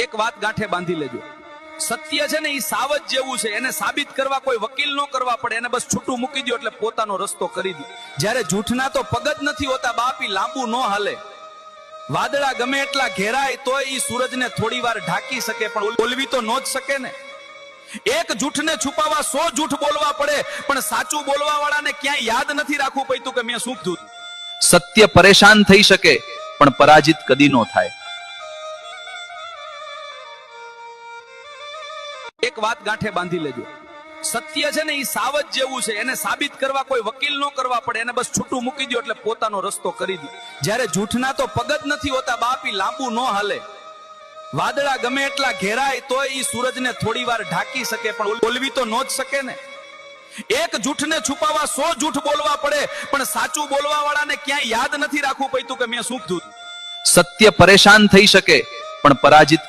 એક વાત ગાંઠે બાંધી લેજો, સત્ય છે ને એ સાવજ જેવું છે, એને સાબિત કરવા કોઈ વકીલ ન કરવા પડે, એને બસ છૂટું મૂકી દો એટલે પોતાનો રસ્તો કરી દો. જ્યારે જૂઠના તો પગ જ નથી હોતા બાપી, લાંબુ ન હાલે. વાદળા ગમે એટલા ઘેરાય તોય ઈ સૂરજને થોડી વાર ઢાંકી શકે, પણ બોલવી તો ન જ શકે ને. એક જૂઠને છુપાવવા 100 જૂઠ બોલવા પડે, પણ સાચું બોલવા વાળાને ક્યાંય યાદ નથી રાખવું પડતું કે મેં શું કીધું. સત્ય પરેશાન થઈ શકે પણ પરાજિત કદી ન થાય. એક વાત ગાંઠે બાંધી લેજો, સત્ય છે ને એ સાવજ જેવું છે, એને સાબિત કરવા કોઈ વકીલ ન કરવા પડે, એને બસ છૂટું મૂકી દો એટલે પોતાનો રસ્તો કરી દો. જ્યારે જૂઠના તો પગ જ નથી હોતા બાપી, લાંબુ ન હાલે. વાદળા ગમે એટલા ઘેરાય તોય ઈ સૂરજને થોડી વાર ઢાંકી શકે, પણ બોલવી તો ન જ શકે ને. એક જૂઠને છુપાવવા 100 જૂઠ બોલવા પડે, પણ સાચું બોલવા વાળાને ક્યાંય યાદ નથી રાખવું પડતું કે મેં શું કીધું. સત્ય પરેશાન થઈ શકે પણ પરાજિત